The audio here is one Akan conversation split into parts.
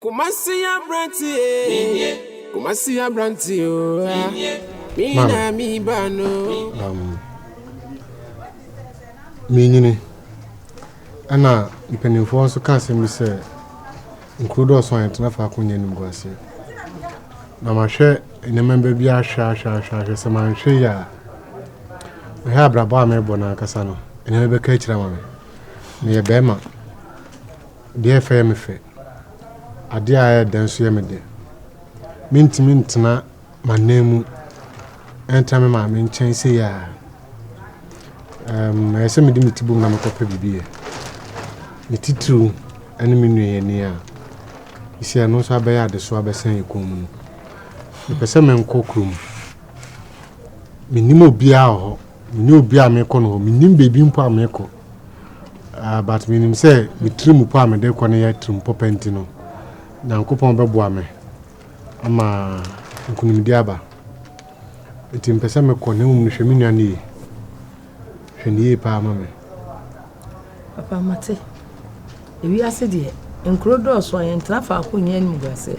KUMASI ABRANTE3. KUMASI ABRANTE3. Mina mi bano. Meaning, Anna, you can enforce a casting, we say, include also an enough for Kunyan Guasi. Now, my share in a member be a share, some man share. We have Brabame Bona Cassano, and never catch them near Bema. Dear fair me fair. A dear dance yamade. Mint na my name. Enter me ma me change ya I say me di mitibu na me kopa bibie me titru ene me nue ni a isi anu so abaya de so abesan yekom me pese me nkokrum me nim obi a ho me ni obi a me ko no me nim bebi mpo a me ko but me nim say me trim po a me de ko ne ya trim popenti no na nkopon bebo me ama nkunim di aba iti mpesa me ko ne mu hwe me nuane hwe pa mama papa mate ewi ase de enkrodo so yen trafa akonya ni mugase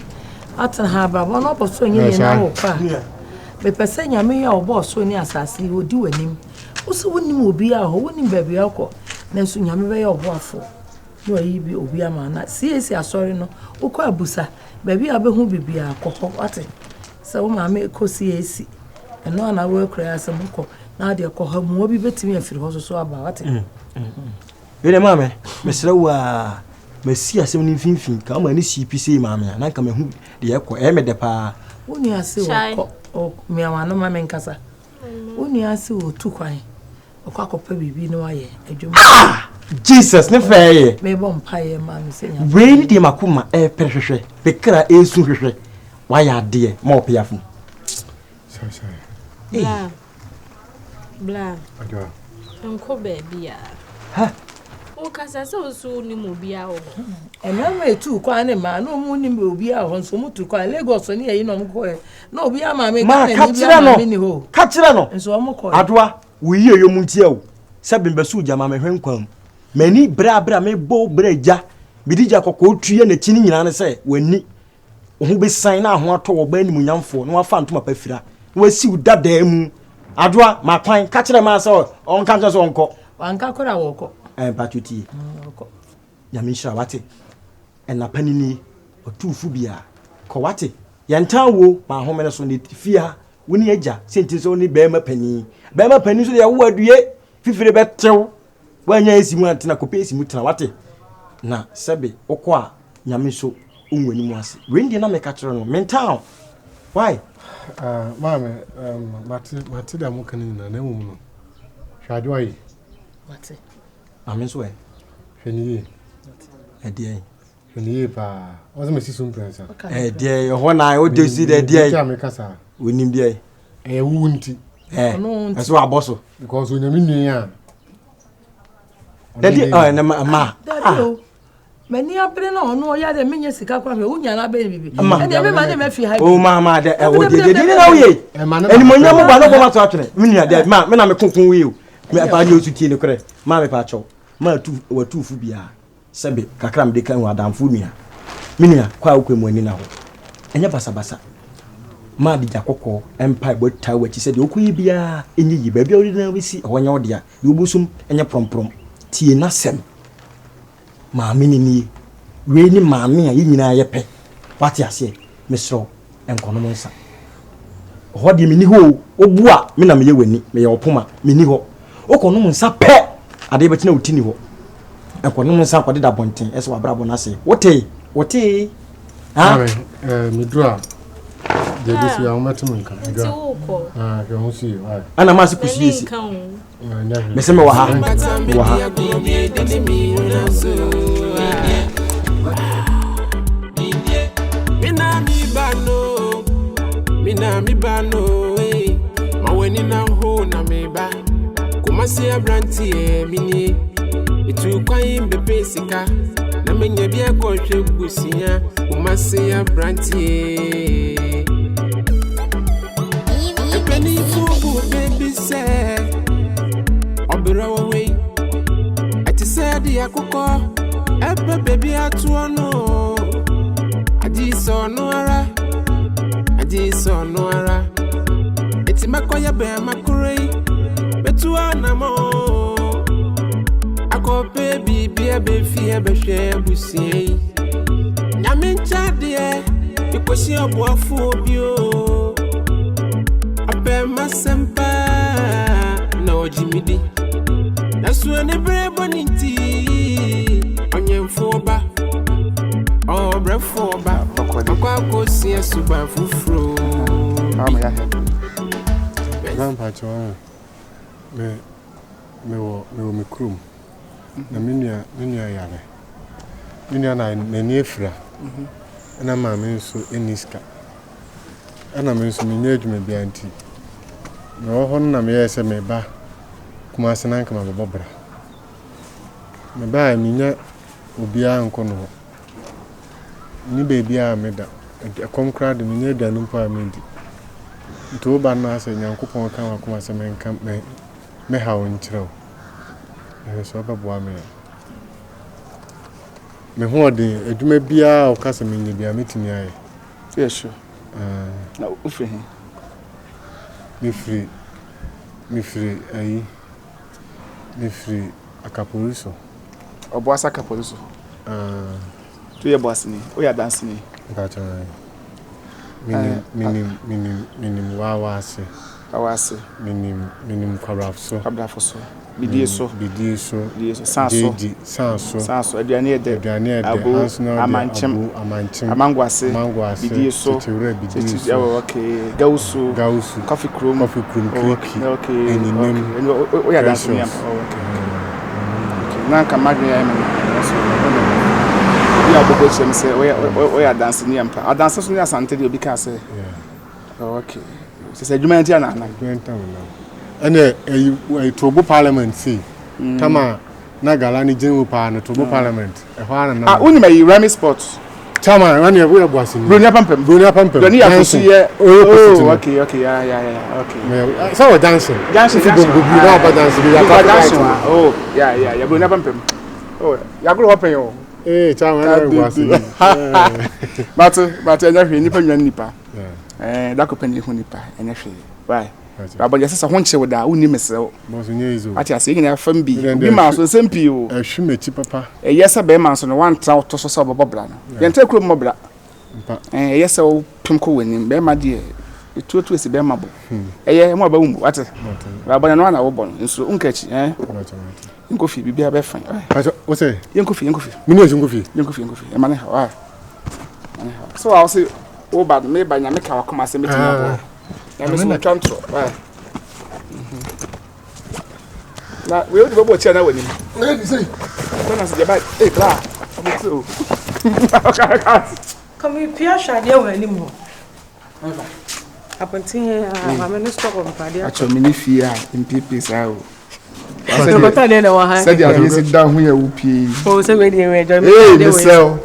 atan ha ba bo no boso yen na wo pa me pesa nyame ya obo so ni asase odi wanim wo se wonim obi a ho wonim ba bia ko na so nyame be ya obo afo no yi bi obi ama na siesi asori no ukọ abusa ba bia be hu bibia akọ ate se wo ma me ko siesi eno na we kra asemko na de ko ha mu obi betimi afiri ho so aba wate Ele mame mesra wa masi asem ni finfin ka ma ni CPC mame na ka mahu de yakọ e me de pa woni ase wo ko me awano mame nkasa woni ase wo tu kwan okọ akọpa bibi no aye adwuma Jesus ne faye me bom paye mame senya we ni de makoma e perhwehwe bekra esu hwehwe wa ya de ma opiafu sorry bla adwa nko baby ya ha o kasa se osu ni mo bia o enama etu kwan ne ma no mu ni obi a ho so mutu kwan Lagos ni yi no mko na obi ama me ka ni ho ka kire no nso mko adwa wo yi eyom ntia o se bembesu jama me hwenkwam mani bra me bo braja bidija kokko tuye na chini nyina ne se wani ho be san na ho ato wo ba ni munyamfo no afa ntoma pafira wasi udada mu adwa makwan ka kire ma se on ka nso onko wanka kora woko patuti oko nyame shira wate ena panini otufu bia ko wate yantawo ma homene so ne fia woni agya senti so ni bema pani so ya wo adue fifire betew wanya esimu antena ko pesi mutena wate na sebe okwa nyame so onwani mu ase wendi na me ka kire no mental why mama mate da muka ni na mu no hwade wai mate amen so e hwani edie hwani pa o se mesi sum prensa edie ho na o de si de edie ka me kasa wonim die wunti eso aboso because when you mean ya edie na ma mani apre na ono ya de menye sika kwa me unya na be bibi e de me ma de me fi ha o ma de o de na wo ye eni mo nya mo ba no bo ma to atwene me nua de ma me na me konkon wi o me pa nya osu tie ne kore ma me pa cho ma tu watu fu bia sebe kakra me de kan wa damfo nua me nua kwa akwemu ani na ho enya basa ma di jakoko empire bo tawo chi se de okuyi bia enyi yi ba bia odi na wisi honya odia de obusum enya promprom tie na sem maami ni we ni maami a yinyina yepe wati ase mesro enkono mo nsa ho de meni ho obu a me na me ye wani me ye opoma meni ho okono mo nsa pe ade betina utini ho enkono mo nsa kwade da bonten ese wa brabo na se wote ha me dra de this ya umetu nka nti uko ke ho si wa ana ma se kusi esi me se me wa ha Mina mi bano ma weni na ho na me ba KUMASI ABRANTE3 mini itu kwan be pesika na menye bia ko hwe gusia KUMASI ABRANTE3 Ebeni fubu baby say obira we ati say de akoko ebe baby atu ono so no ara. Aji so no ara. Eti makoya be makurei. Betu anamo. Ako baby be fie be hwe busie. Nyame nchade ikosi oboafo bio. Abe masempa na ojimidi. Nasu ne brebo ninti. Onyemfoba. Oh brefoba. Akwa kosi suba fufro. ya Grandpa John me wo krum na menua yare menua na nani afira na ma me nso eniska ana me nso menua adwuma bia nti me wo ho na me yese me ba KUMASI na nkama bobra me ba minya obia nko no ni bebia me da akomkra de menua aduanu pa me ndi nto ba na ase nyankopon kan wa KUMASI menka me ha won kyerɛw so ba boa me ho de adwuma bia o kasa me nyibia metimi aye yeah sure na ufre he me free akapoliso oboasa akapoliso tu ye boss ni o ya dance ni bacha minim wawase minim kwabrafso bidie so sanso aduane ede abu amanchem amangwase bidie so titi okay gausu coffee cream okay o ya dance ni okay na kamadwe ya me ya bobo chem say o ya dance ni ampa a dance so ni asante de obi ka say okay se adwuma ntia na ene Tobo Parliament see tama na galani general pa na Tobo Parliament e ho na uni mai Rami Sports tama wan ya wo boasi ni Bronia pampem Doni ya kusi ye okay yeah okay so dancing no ba dancing yeah Bronia pampem ya gro open yo tama na boasi but enya hwe nipa nwan nipa da ko pani hu nipa enya hwe why Baba just say honche wo da uni mesel boss nyezo ati ase yin afam bi ma so sempi o ahwumechi papa yesa be ma so no wan tra to so bobobra no yenta kuro mobra yesa o pimko wani be ma de etuotu esi be ma bo eye mo ba wum ati baba no na wo bon nso unkachi nkofi bibia be fan wo say yenkofi mini yenkofi e mane ha so I say o bad me ba nya me ka wakoma se metin abo ya me so twantro na we o di bobo chia na wani na di say na se ba kla abuto come pia shade wani mo apontin ha ma no stop on pade acho mini fia MPP sa o no bata le na wa ha se dia ni se da hu ya upi o se we di we join me dey sell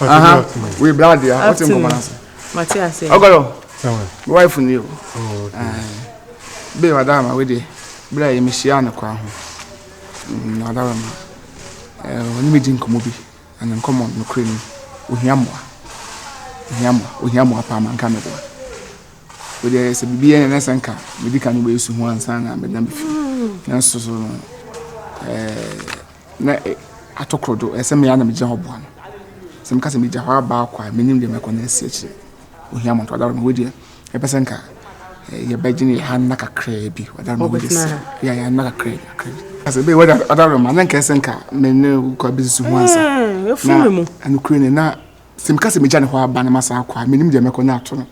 aha we blood ya what in common Matias ogolo wife ni o be madam we dey bra ye mehia na kwa ho na da ma oni me din komo bi and nkomo no kre ni ohiamoa pa man ka me bo we dey se bibia na senka me di ka no be su ho ansa na me da me fi na so na atokrodo ese me ya na me je ho bo no se me ka se me je ho ba kwa me nim de me ko na esi echi ohiamo to da we dey e pese nka ye bajini han na kakra bi wada no be ya na kakra ase be wada ada ma na nka senka me ne ko bi su ho ansa e fu mu anu kure na se me ka se me je ne ho aba na masa kwa me nim de me ko na ato no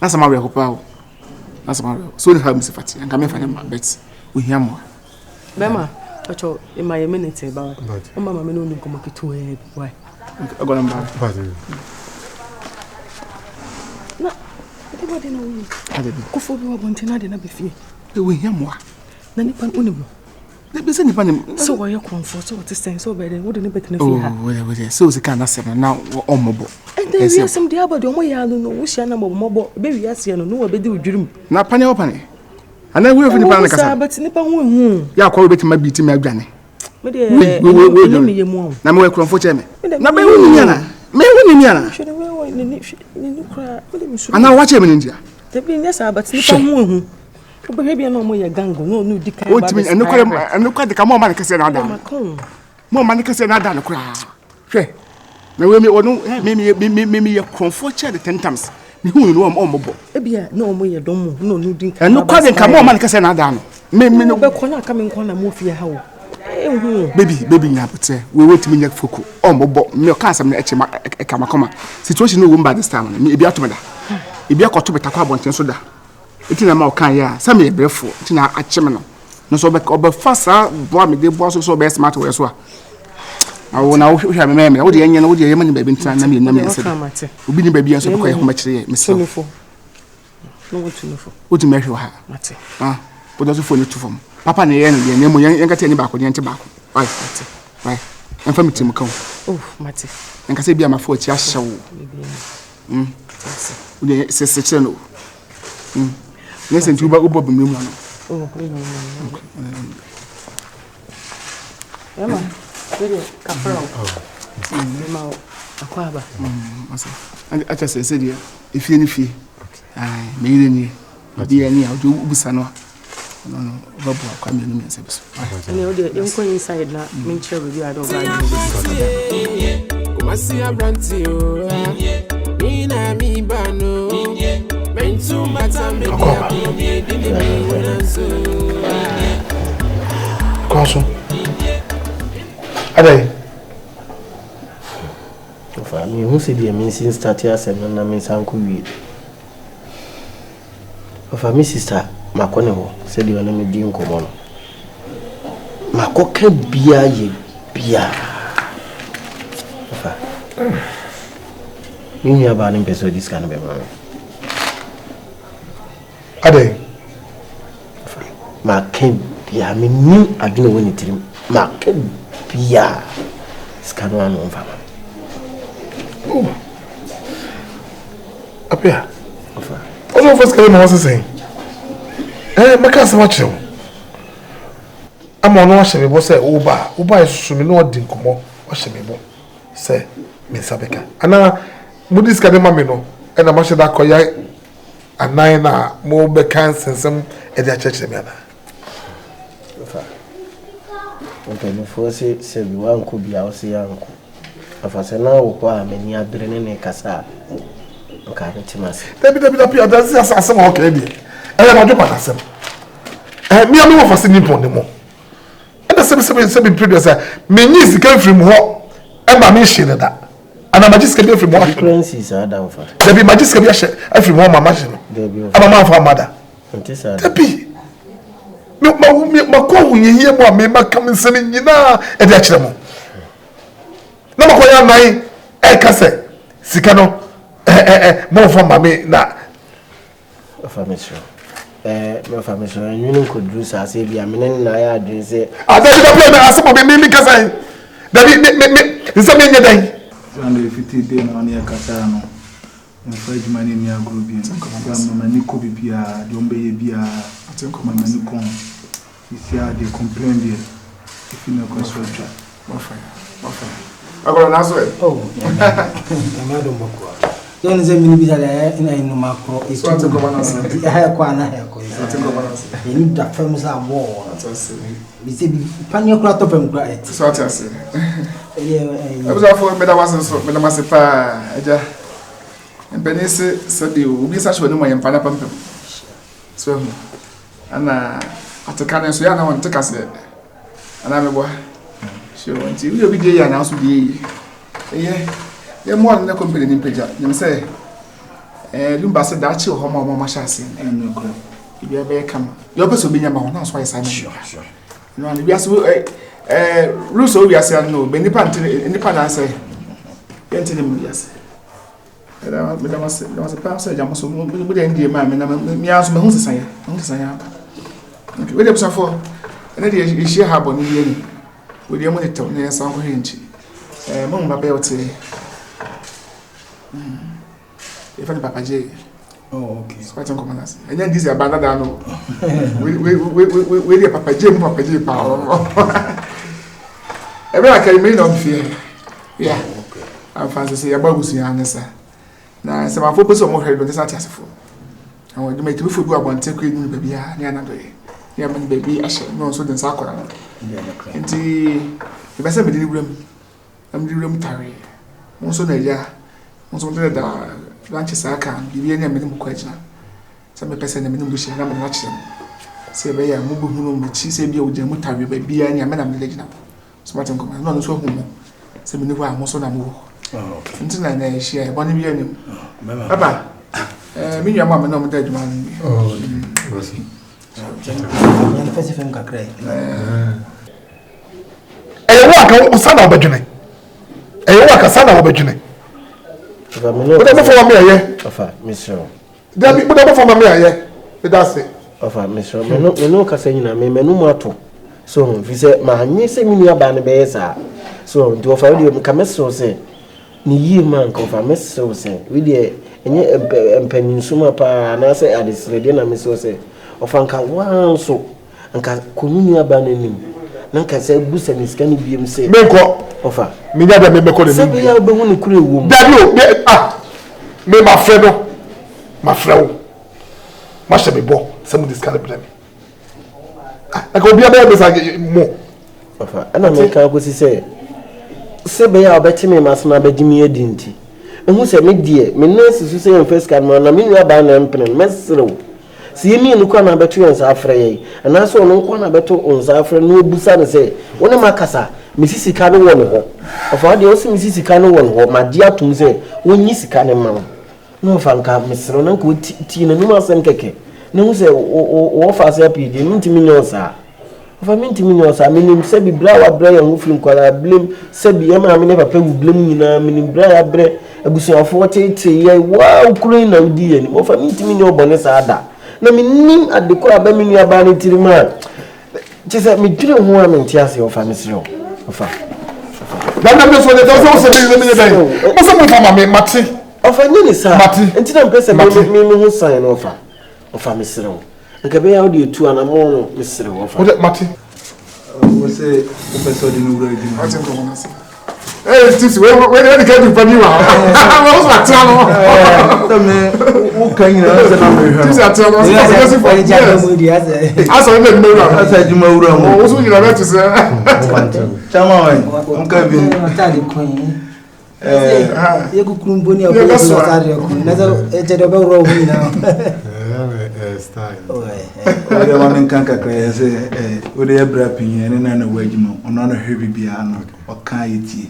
na sama we ko pa o na sama so ni ha mi sifati nka me fa ne ma bet ohiamo bema acho e ma ye minute ba o mama me no ni komo kitu e why agora mba na everybody know we ko fo bi wa bontina de na be fie e ohiamo na nipa onimu na be se nipa ne so wo ye comfort so what is saying so be there wo de ne betina fie ha we so se kan na se na o mobo and then we some dia body o mo ya no wo hia na mobo be wi ase no wo be de odwurum na pane wo pane ana we nipa na kasa but nipa hu ya kwa betima biti ma adwane me de me ye mu na me we kromfo che me na be hu nya na Me woni ni ana. Hwe we wo ni kura. Ana wache me ndia. Te bi nyesa but ni pa hu. Obe bia no mo ye gango no no dika ba. Otimi enukwa de ka mo man kese na ada. Mo man kese na ada no kura. Hwe. Na we me wono me ye comfort the 10 times. Me hu no o mobo. E bia no mo ye dom no no dika. Enukwa de ka mo man kese na ada no. Me no be ko na ka me nko na mo fie ha wo. Baby nyapote we wait me nyak foku o mobo me o kan sam na eche e kama koma situation no wo mba this time me e bia to me da e bia koto beta kwa abonten so da eti na ma o kan ya sam e brefo eti na ache me no so be fasa boa me de boa so be smart we so a awo na wo hwa me me wo de yenye na wo de yema ni ba bi ntina na me na me se obi ni ba bi so be ko ye ho ma kire ye me se no wo ti me hwe ha mate wo do so fo ni tu fom papa ne yen ne mo yen kata ni ba ko yen te ba ko ai mate ai en fa mitim kan mate en kasa bia ma fo ti ahye wo wo de se che no ne se ntuba ubo bimre mu no Emma, where kapra ma akwa ba asa acha se dia efie ni fie ai me ire ni dia ni a do ubusa no no babu akwa me no me nsebeso ne o de enko inside na me nche review ado ba Kumasi Abrante o ina mi bano mentu mata me Kwaso Adai Ofa mi hu se dia mi sin start ya sem na mi sanku wi Ofa mi sister makone ho se dia na me di nkomo no makoka bia ye bia Ofa ni ya ba ni peso discount be ma Adai maken bia mi ni aduna woni tirim maken bia skano anu mfa Apia Ofa Ozo first kale no say maka se wache o ama no wache me bo say oba isusumi no odi nkomo wache me bo say me sabeka ana mudis kade mame no na ma she da koya anan na mo be kan sensem e dia cheche me ana Okay, before say bi wanko bia o say yanko. Afase na wo kwa amani abere ne kasa. Nka betimase. Dabi Apia that's asem o okay bi. Na jo patasem. Me am wo fase ni pon ne mo. Na se producer me nyi sika free mo ho. E ba me hye ne da. Ana magic be free mo ho. Currencies are down for. Dabi magic be hye free mo mama hye no. Ama ma fa mada. Ntisa. Dabi ma ko hunye mo me makam nsem nyina e de akire mo na ma ko ya nan e kase sika no mo fa mame na Affirmation me affirmation nyunu ko dru sa se bia me na ya adwen se dabi na asem me kase dabi me nsem nye dan and if it dey na on ya kasa no me fa jumani ni agro bi mama ni ko bibia de ombe ye bia atenko mama ni ko if you are the complain there if you no consult agora na so ma do mboko yon ze mini bi dale ina inu makro is to go balance ha kwa na ha ko to go balance ni da fam za mo bi se bi panyo kra to fam kra et so atase abuza fo me da wase pa aja empenese sadi obi sa shwo ni mo yempa na pampam so ana atakane so ya na won tekase ana me bo sure nti we obi dey ya na so dey ye mo na company ni peja nyem say lumba se da chi ho ma sha se no ko ibi abe kama yo peso bi nyama ho na so ayi sure no and bi aso rules o bi ase no be nipa na say yenti ni bi ase era me da mas pa so ja mo so mo dey ndie ma me na me aso me hu sesan ya okay we dey person for na dey share ha boni bi ni we dey monitor na san ko hinchi mo mba be ote if any papa J okay so I don't come as and then this abanda da no we dey papa J pa e be like me no fear yeah I'm fancy say about see answer. Na se ma focus on mo hwe do say asefo. And when you make me food go about take you baby ah na do e. Ya man baby ashe no so den sa akora. Nti e be say me di wura am di wura mu tare. Mo so na ya. Mo so dey da lunch sa kan bibi enya me mu kwa gina. Say me person na me mu share na me na kire. Say be ya mu bu hunu mu chi say bia o gina mu tare baby anya me na me gina. So matin ko no so hu mo. Say me ni wa mo so na mo. Okay. Nti na na share boni bi anim. Papa mi nua mama na mo da adwuma no. Oh, Rosi. Yan fesi fem kakra. Wa ka o sana obadwene. Wa ka sana obadwene. Oda mo fo ma aye. Afa, Mr. Da bi oda mo fo ma aye. Be da se. Afa, Mr. Me no ka sanyina me no mu ato. So, fi se ma anyi se mi nua ba ne be yesa. So, do fa we ka mesro se. Ni yi man ko fa mesro se. We de enye empanyinsuma pa na se adisrede na mesro se. Ofanka wanso anka komuni aba nanim nanka se busa ni skani biem se menko ofa me nya da me meko se be ya be hu ni kure wo dabi o me ma fredo ma frewo ma she me bo se mu diskale blame aka obi aba be sa mo ofa ana me ka ko si se be ya obeti me masna abagimi edinti ehu se me die me nurse su se en first card na me nua ba na empene mesrewo si yemi no kwa na beto yensa afre yi ana so no kwa na beto onsa afre no obusa ne se woni makasa misisi ka no won ho ofa de o si misisi ka no won ho ma dia tum se wonyi sika ne ma no fa nka misro na ko ti na numa asem keke ne hu se o fa se apidi ntimi nyosa ofa ntimi nyosa minim se bi bra wa bra ya hu firi kwala blem se bi ya ma me ne papa wu blem nyina minim bra ya bre abusuafo tete ye wa ukuru na udi ye ni ofa ntimi nyo bone sa ada na minim adekora ba minu aba ne tirima chese mi dwere ho a menti ase ofa mesiro ofa na me so de so se me ne dai mo se mo fa ma me mate ofa nyini sa enti na mpese me hu san no ofa mesiro nka be ya odi etu ana mo no mesiro ofa o de mate o se o peso di no wura di ma Ati ko na se. Tisi we dey get you pani wa. Wo so atano. So me wo kan nyina se na me hwa. Tisi atano so for Asa me me wura. Asa juma wura mo. Wo so nyina be tisi. Chama wa. Nka bi. Atade kon. Ye kukuru mboni obo ye so atade kon. Na so ejedo be wura hu na. Style. O de ma nka kakra se o de ebra pin ne na na wajima ono na hwe bibia no o kan yiti.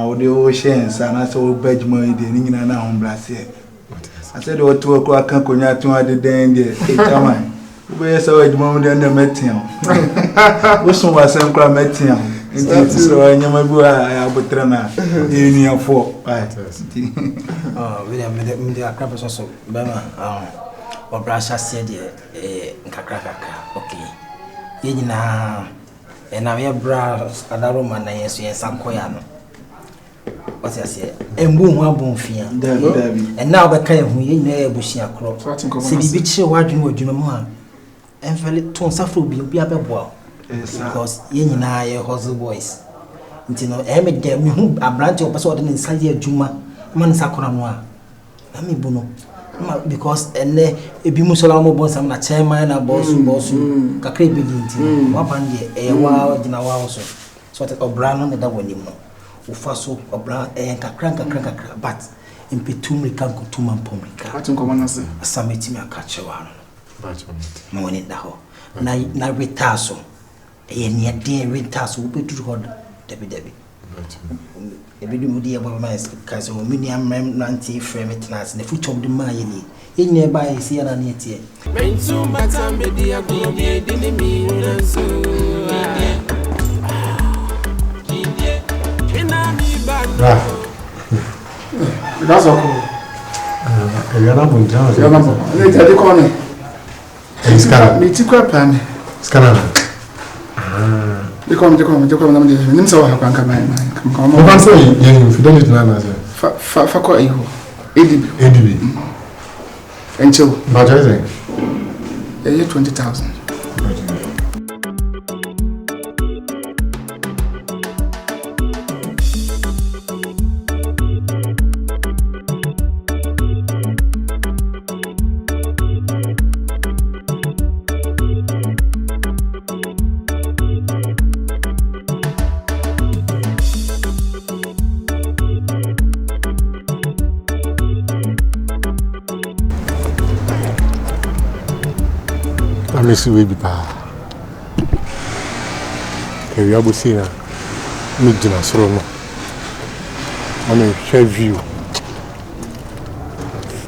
O de o shensa na so bajima yi de nyina na ho brase. Ase de o to ko aka konya tun ade den de chama. O be yesa wajima mo de na metia. O so wasem kra metia. Nti so anyama bu a abotra na eni afo. We de akra so be ma obrasha se de nkakra okay yenyina na we bra adaro man na yeso yensakoya no wasi ase embu hu abonfia dabi na obeka hu yenyina ebushia kro se bibi kire wadwene wadwuma mu a enfele ton safro bi abeboa because yenyina ye hustle boys nti no me de me hu abrante opese ode ne nsaje adwuma man sakora no a na me bu no because ene ebi musola mo bon sam na chairman na boss kakra bi dinti wapan de wa gina wa so that obra no da wonim no ufa so obra kakra but impetum rika kutuma mpomrika Ati ko na se. asameti mi akache wa no mo ni da ho na retaso ne de retaso wo betu ho debi ebidu mudi ya baba mais kaso mini amrem nanti frame tenants na futom de ma yeli yenye ba isi na ne tie mentu mata media gudie dini mi unanso ina mi ba That's okay. Yana bunja. Yana bo. Ne tade ko ne. Skana. Mi ti kwa pan. Skana. De ko na me nim se wa ha kwanka mai. Mo ban so yen fidelity na na se. Fa ko ayi ho. ADB. Encho. Ba jaze. 20,000. miss we be pa. Ke we abosi na. Me gina soro no. Ana share view.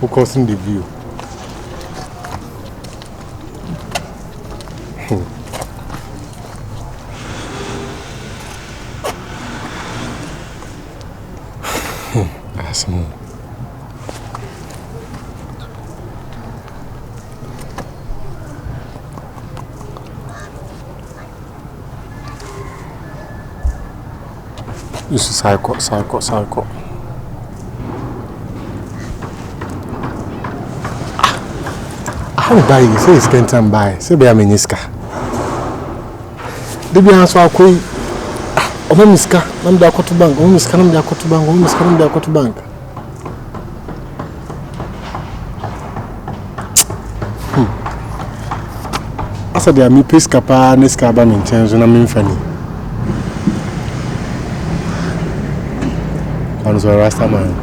Focus on the view. Awesome. This is cycle. How buy you? Say it's can't buy. Say be a meniska. They be answer akoi. Omo miska, nam da to bank. Omo miska nam da to bank. Omo miska nam da to bank. Asa dia mi pesca pa neska ba min chenzo na mi mfani. Kwano so rasta man.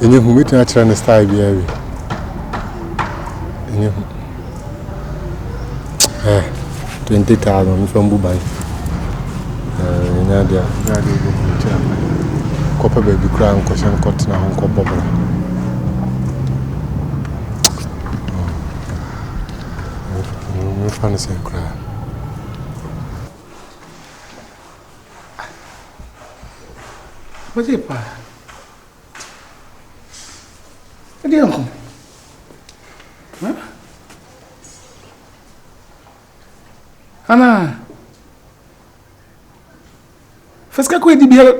Enye hu meet na chira ne style bi awe. Enye hu. 20,000 from Dubai. Nadia go to Copper baby crown question cut na hon ko bobra. Me fan say cry. What is it, pa? What is it? Huh? Ana. Faz que coisa de biela.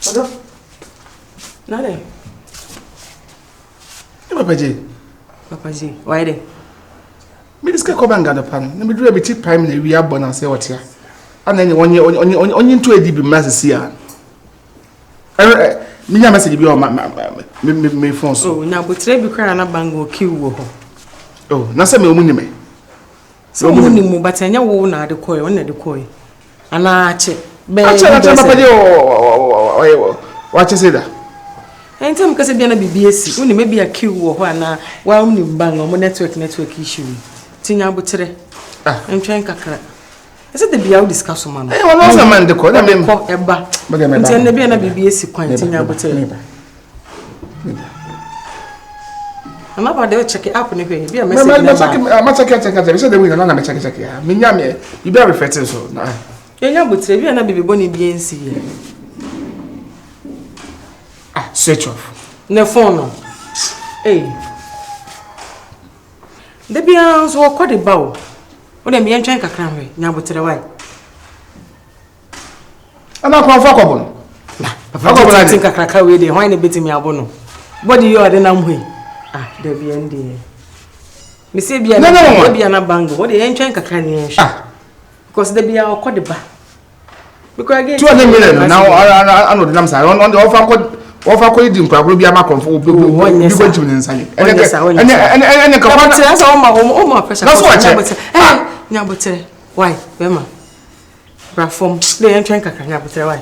Ada? Nada. E papaji? Papaji, why de? Me diz que cobanga da pan. Na me dure biti prime na wi abona se wotia. Ana ni onye nto edi bi masisi a. Minya message bi o me phone so. Oh, na botre bi kra na bango kiwo ho. Oh, na se me omu me. So omu ni mu batanya wo na de koy, won na de koy. Ana ache. Be. Ache papaji o. Wache se da. Entem kase bia na BBS, woni me bia kiwo ho ana wa omu ni bango mo network issue. Tinya botre. Entwen kakra. Ese de bia o discuss man. Won no man de ko na me ko eba. Enti na bia na BBS kwan tinya botre. I'm about to check it up in here. Be a message. I'm check. So the winner na me check. Me nya me. You be reflecting so. Na. You nya botre bia na bibi boni BNC here. Switch off. Ne phone no. Eh. De bia so ko de bawo. O de me entwen kakra hwe nya botre why? Ana ko fa ko bon. Papa ko tin kakra ka we de hwan ne betimi abono. Body you ade nam hwe. De bia ndi. Me say bia na bia na bango. O de entwen kakra ne hwe. Because de bia o ko de ba. Because again 200 million now I know the names are on the offer ko di nkwa bia ma konfo bi go chimne nsale ene ka fa na so o ma pressure na so wache nya botere why be ma bra form de entwen kakra nya botere why